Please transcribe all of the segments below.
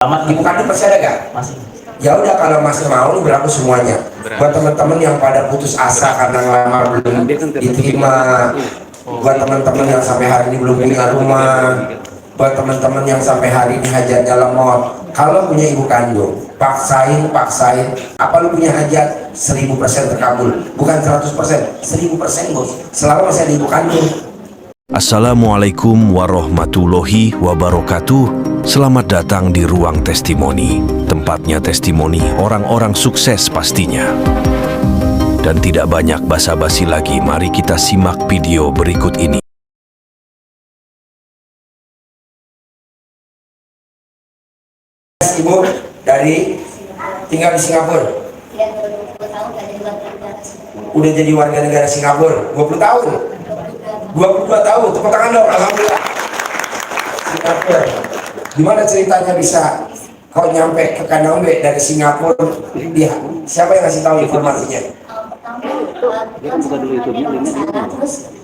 Ibu kandung masih ada gak? Masih. Ya udah, kalau masih mau lu berlaku semuanya. Buat teman-teman yang pada putus asa karena ngelamar belum diterima, buat teman-teman yang sampai hari ini belum punya rumah, buat teman-teman yang sampai hari ini hajatnya lemot, kalau punya ibu kandung, paksain. Apa lu punya hajat 1000% terkabul, bukan 100%, 1000% bos, selama masih ada ibu kandung. Assalamualaikum warahmatullahi wabarakatuh. Selamat datang di Ruang Testimoni. Tempatnya testimoni orang-orang sukses pastinya. Dan tidak banyak basa-basi lagi, mari kita simak video berikut ini. Ibu dari tinggal di Singapura. Udah jadi warga negara Singapura 20 tahun. 22 tahun, tepuk tangan dong, alhamdulillah. Singapura. Gimana ceritanya bisa kau nyampe ke Kandombe dari Singapura? Dia, siapa yang ngasih tahu informasinya? Terus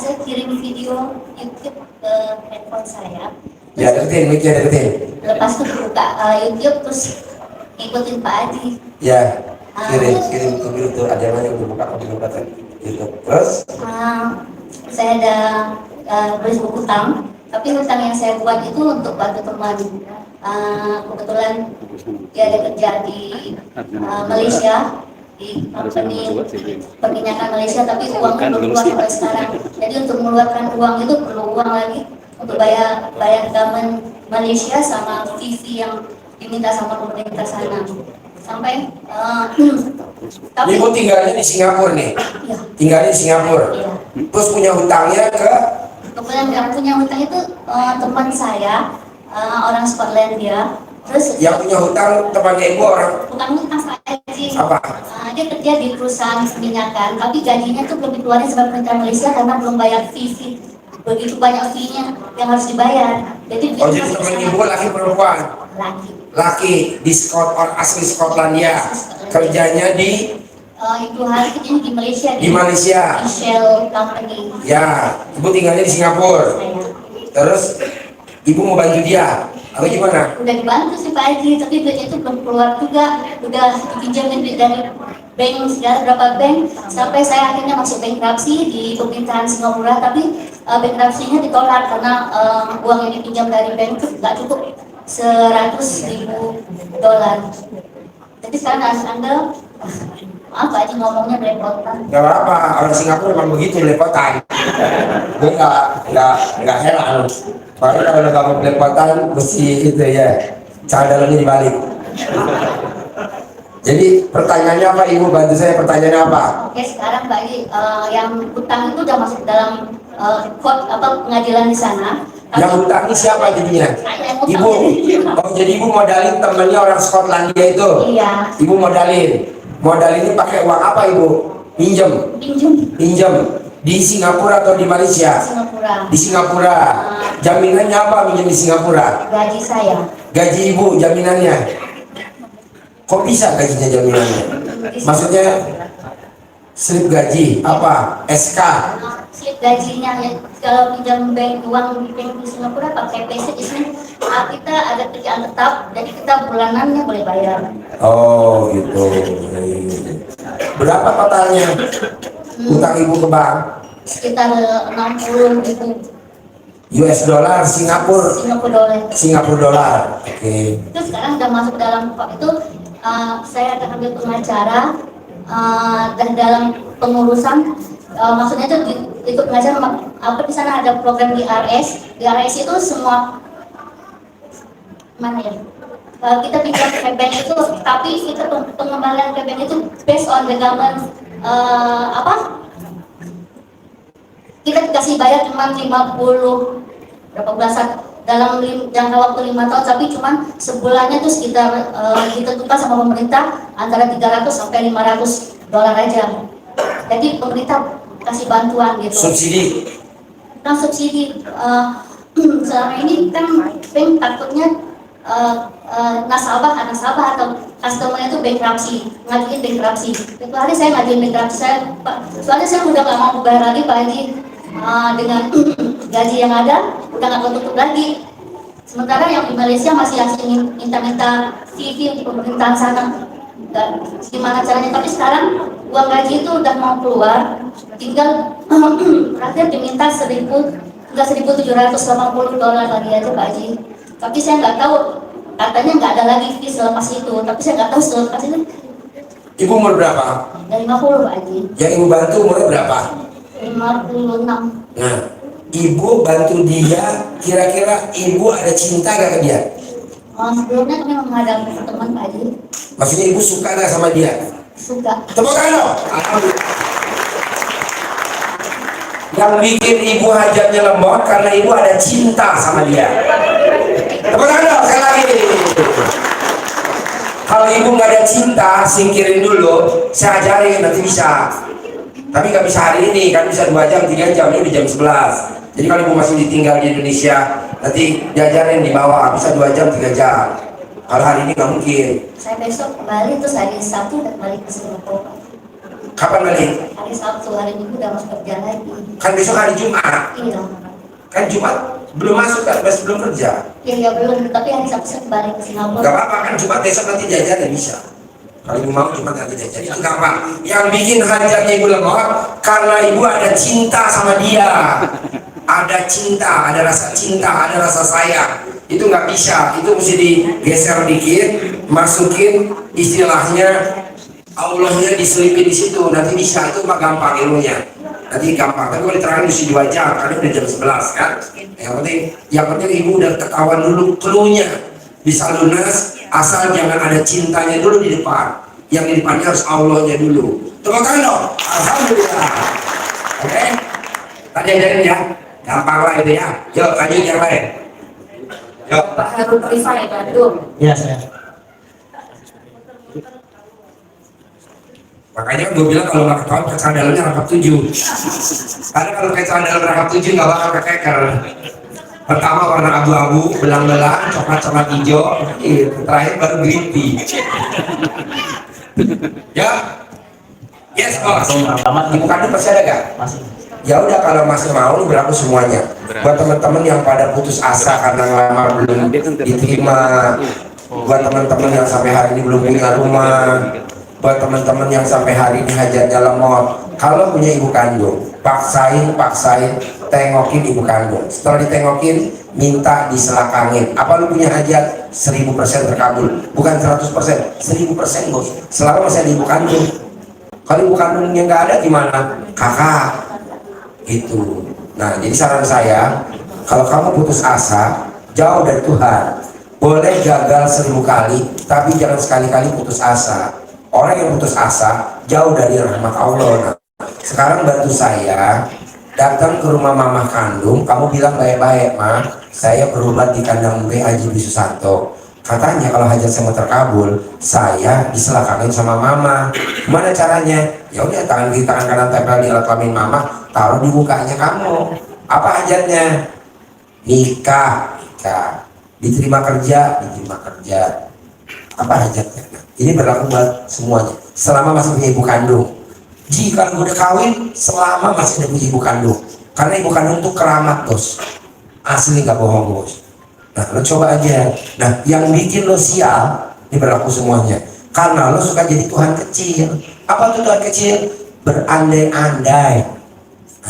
saya kirim video YouTube ke handphone saya. Ya, deketin, mikir deketin. Lepas itu buka YouTube terus ngikutin Pak Haji. Ya, kirim ke YouTube, ada yang buka YouTube. Terus? Saya ada beli buku hutang, tapi hutang yang saya buat itu untuk bantu teman. Kebetulan dia ada kerja di Malaysia, di company perminyakan Malaysia, tapi uangnya belum keluar sampai sekarang. Jadi untuk mengeluarkan uang itu perlu uang lagi untuk bayar government Malaysia sama fee yang diminta sama pemerintah sana. Sampai tapi Ibu tinggalnya di Singapura nih. Ya. Tinggalnya di Singapura. Iya. Terus punya hutangnya ke? Kemudian yang punya hutang itu teman saya, orang Scotland dia. Terus Yang punya hutang temannya ibu orang? bukan hutang Pak Haji. Apa? Dia kerja di perusahaan minyakan, tapi gajinya tuh belum dikeluarin sama pemerintah Malaysia karena belum bayar fee. Begitu banyak fee-nya yang harus dibayar. Jadi Jadi teman ibu laki perempuan? Laki di asli Skotlandia, kerjanya di Ibu hari ini di Malaysia. Di Malaysia. Di Shell Company. Ya, ibu tinggalnya di Singapura. Saya. Terus ibu mau bantu dia, atau gimana? Udah dibantu sih Pak Haji, tapi duitnya itu belum keluar juga. Udah dipinjamin duit dari bank, segala berapa bank, sampai saya akhirnya masuk bankruptcy di pemerintahan Singapura, tapi bankruptcy-nya ditolak karena uang yang dipinjam dari bank itu nggak cukup $100,000. Jadi sekarang Anda, maaf Pak Haji ngomongnya belepotan. Gak apa-apa, orang Singapura memang begitu, belepotan. Gue nggak heran. Padahal kalau nggak mau belepotan, mesti itu ya, dalamnya dibalik. Jadi pertanyaannya apa ibu, bantu saya, pertanyaannya apa? Oke, sekarang Mbak Haji, yang hutang itu udah masuk dalam pengadilan di sana. Yang hutang ini siapa jadinya? Ibu. Oh, jadi ibu modalin temennya orang Skotlandia itu? Iya. Ibu modal ini pakai uang apa ibu? Pinjem? Pinjem. Di Singapura atau di Malaysia? Singapura. Di Singapura. Jaminannya apa minjem di Singapura? Gaji saya. Gaji ibu jaminannya? Kok bisa gajinya jaminannya? Maksudnya slip gaji apa? SK? Slip gajinya ya, kalau pinjam bank uang di bank di Singapura pakai payslip di sini kita ada kerjaan tetap, jadi kita bulanannya boleh bayar. Oh gitu. Berapa totalnya utang ibu ke bank? Sekitar 60.000 US dollar, Singapura dolar. Oke. Itu sekarang udah masuk dalam itu, saya akan ambil pengacara dan dalam pengurusan, maksudnya itu ikut pengacara apa di sana ada program di RS. Di RS itu semua mana ya? Kita pinjam ke bank itu, tapi kita pengembalian ke bank itu based on the government kita dikasih bayar cuma 50 berapa bulan dalam jangka waktu 5 tahun, tapi cuma sebulannya tuh sekitar ditentukan sama pemerintah antara 300 sampai $500 aja. Jadi pemerintah kasih bantuan gitu. Subsidi? Nah, subsidi selama ini kan bank takutnya nasabah atau customer itu bankruptcy, ngajuin bankruptsi. Itu hari saya ngajuin bankruptsi saya, soalnya saya udah nggak mau bayar lagi Pak Haji. Dengan gaji yang ada udah nggak ketutup lagi. Sementara yang di Malaysia masih ingin minta-minta TV untuk pemerintahan sana. Dan gimana caranya? Tapi sekarang uang gaji itu udah mau keluar, tinggal terakhir diminta 1.780 dolar lagi aja Pak Haji. Tapi saya nggak tahu, katanya nggak ada lagi fee selepas itu. Tapi saya nggak tahu selepas itu. Ibu umur berapa? Dari 50 Pak Haji. Yang ibu bantu umurnya berapa? 56. Nah, ibu bantu dia, kira-kira ibu ada cinta gak ke dia? Sebelumnya kami menghadap teman Pak Haji. Maksudnya ibu suka gak sama dia? Suka. Tepuk tangan dong. Alhamdulillah. Yang bikin ibu hajatnya lemot karena ibu ada cinta sama dia. Tepuk tangan dong, sekali lagi. Kalau ibu nggak ada cinta, singkirin dulu. Saya ajarin, nanti bisa. Tapi nggak bisa hari ini, kan bisa 2 jam, 3 jam, ini udah jam 11. Jadi kalau ibu masih ditinggal di Indonesia, nanti diajarin di bawah, bisa 2 jam, 3 jam. Kalau hari ini nggak mungkin. Saya besok kembali, terus hari Sabtu dan balik ke Singapura. Kapan balik? Hari Sabtu, hari Minggu udah masuk kerja lagi. Kan besok hari Jumat. Iya. Kan Jumat belum masuk kan, masih belum kerja. Ya belum, tapi hari Sabtu saya kembali ke Singapura. Gak apa-apa kan, Jumat besok nanti jajan ya bisa. Kalau ibu mau Jumat nanti jajan, itu gampang. Yang bikin hajatnya ibu lemot karena ibu ada cinta sama dia. Ada cinta, ada rasa cinta, ada rasa sayang. Itu nggak bisa, itu mesti digeser dikit, masukin istilahnya Allahnya diselipin di situ, nanti bisa. Itu mah gampang ilmunya, nanti gampang. Tapi kalau diterangin mesti 2 jam, karena udah jam 11 kan. Yang penting ibu udah ketahuan dulu cluenya, bisa lunas asal jangan ada cintanya dulu di depan. Yang di depannya harus Allahnya dulu. Tepuk tangan dong. Alhamdulillah. Oke, tadi ajarin ya, gampang lah itu ya. Yuk lanjut yang lain. Yuk. Pak Harun Rifai, Bandung. Iya, saya. Makanya gue bilang kalau nggak ketahuan kaca dalamnya rangkap 7. Karena kalau kaca dalam rangkap 7 nggak bakal kekeker. Pertama warna abu-abu, belang-belang, coklat-coklat hijau, terakhir baru green tea. Ya, yes bos. Ibu kandung masih ada gak? Masih. Ya udah kalau masih mau lu berlaku semuanya. Buat teman-teman yang pada putus asa karena lama belum diterima, buat teman-teman yang sampai hari ini belum punya rumah, buat teman-teman yang sampai hari ini hajatnya lemot, kalau punya ibu kandung, paksain, tengokin ibu kandung. Setelah ditengokin, minta diselakangin. Apa lu punya hajat? 1000% terkabul. Bukan 100%, 1000% bos. Selama masih ada ibu kandung. Kalau ibu kandungnya nggak ada gimana? Kakak. Gitu. Nah, jadi saran saya, kalau kamu putus asa, jauh dari Tuhan. Boleh gagal 1000 kali, tapi jangan sekali-kali putus asa. Orang yang putus asa jauh dari rahmat Allah. Nah, sekarang bantu saya datang ke rumah mama kandung, kamu bilang baik-baik, Ma, saya berobat di kandang B Haji Susanto. Katanya kalau hajat saya mau terkabul, saya diselakangin sama mama. Gimana caranya? Ya udah, tangan kiri tangan kanan tempel di alat kelamin mama, taruh di mukanya kamu. Apa hajatnya? Nikah. Diterima kerja. Apa hajatnya? Ini berlaku buat semuanya. Selama masih punya ibu kandung. Jika lu udah kawin, selama masih ada punya ibu kandung. Karena ibu kandung tuh keramat bos. Asli nggak bohong bos. Nah, lo coba aja. Nah, yang bikin lo sial, ini berlaku semuanya. Karena lo suka jadi Tuhan kecil. Apa tuh Tuhan kecil? Berandai-andai.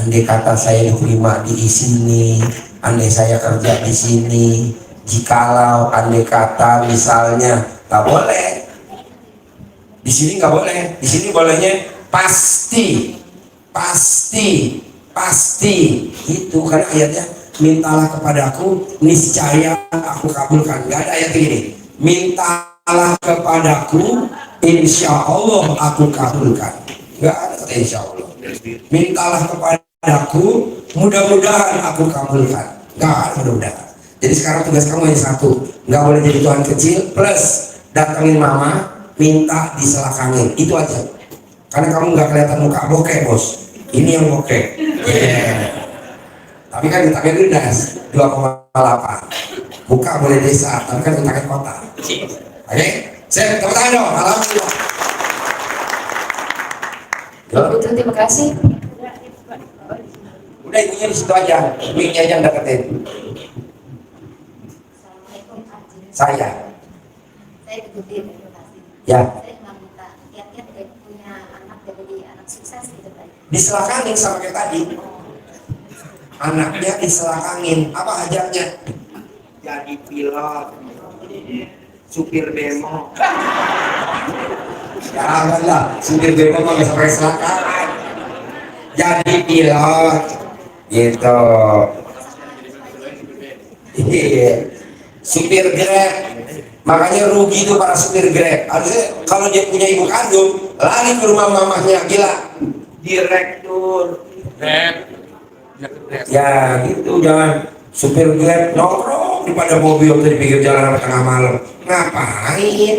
Andai kata saya diterima di sini, andai saya kerja di sini, jikalau andai kata misalnya nggak boleh. Di sini nggak boleh. Di sini bolehnya pasti. Itu karena ayatnya, mintalah kepadaku, niscaya aku kabulkan. Gak ada ayat ini. Mintalah kepadaku, insya Allah aku kabulkan. Gak ada kata insya Allah. Mintalah kepadaku, mudah-mudahan aku kabulkan. Gak ada mudah-mudahan. Jadi sekarang tugas kamu hanya satu, nggak boleh jadi Tuhan kecil, plus datangin mama, minta diselakangin. Itu aja. Karena kamu nggak kelihatan muka bokeh bos. Ini yang bokeh. Yeah. Tapi kan utaknya lunas 2,8. Buka boleh desa, tapi kan utaknya kota. Oke, saya tepuk tangan dong. Alhamdulillah. Putri, terima kasih. Udah ibunya di situ aja, mic-nya aja deketin. Saya. Saya ikutin edukasi. Ya. Saya cuma minta tiap-tiap dia punya anak jadi anak sukses gitu kan. Diselakangin sama kayak tadi. Anaknya diselakangin. Apa hajatnya? Jadi pilot, supir bemo. Jangan lah, supir bemo mah nggak sampai selakangan. Jadi pilot, gitu. Iya, supir Grab. Makanya rugi tuh para supir Grab. Harusnya kalau dia punya ibu kandung, lari ke rumah mamahnya, gila. Direktur Grab. Ya gitu, jangan supir Grab nongkrong di pada mobil di pinggir jalan sampai tengah malam. Ngapain?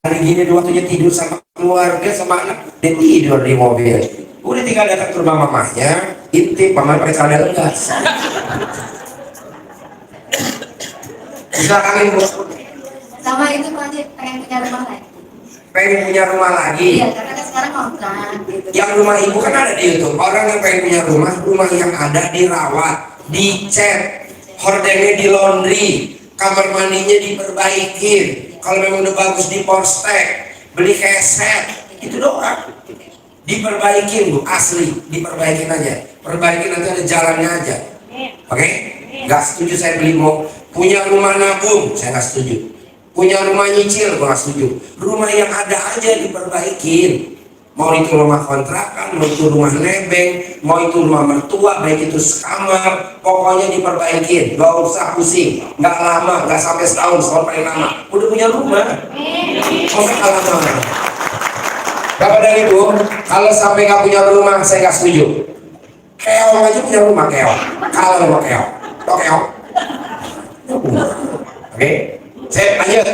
Hari gini waktunya tidur sama keluarga sama anak, dia tidur di mobil. Udah tinggal datang ke rumah mamahnya, intip, mamanya pakai celana legas. Bisa kalian Sama itu Pak Haji, pengen punya rumah lagi. pengen punya rumah lagi. Iya, karena kan sekarang kontrak gitu. Yang rumah ibu kan ada di YouTube. Orang yang pengen punya rumah yang ada dirawat, dicat, hordengnya di laundry, kamar mandinya diperbaikin. Kalau memang udah bagus di postek, beli keset, itu doang. Diperbaikin Bu, asli, diperbaikin aja. Perbaikin nanti ada jalannya aja. Oke? Nggak setuju saya beli mau punya rumah nabung, saya nggak setuju. Punya rumah nyicil, gue nggak setuju. Rumah yang ada aja diperbaikin. Mau itu rumah kontrakan, mau itu rumah nebeng, mau itu rumah mertua, baik itu sekamar, pokoknya diperbaikin. Gak usah pusing, nggak lama, nggak sampai setahun paling lama. Udah punya rumah, masa lama. Bapak dan Ibu, kalau sampai nggak punya rumah, saya nggak setuju. Keong aja punya rumah keong, kalau rumah keong, tok keong. Oke, saya lanjut.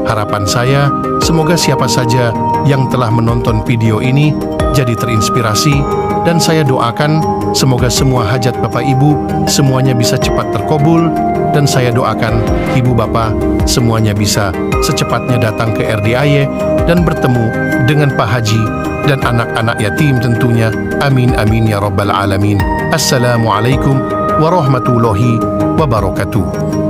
Harapan saya, semoga siapa saja yang telah menonton video ini jadi terinspirasi, dan saya doakan semoga semua hajat Bapak Ibu semuanya bisa cepat terkabul, dan saya doakan Ibu Bapak semuanya bisa secepatnya datang ke RDIY dan bertemu dengan Pak Haji dan anak-anak yatim tentunya. Amin amin ya rabbal alamin. Assalamualaikum warahmatullahi wabarakatuh.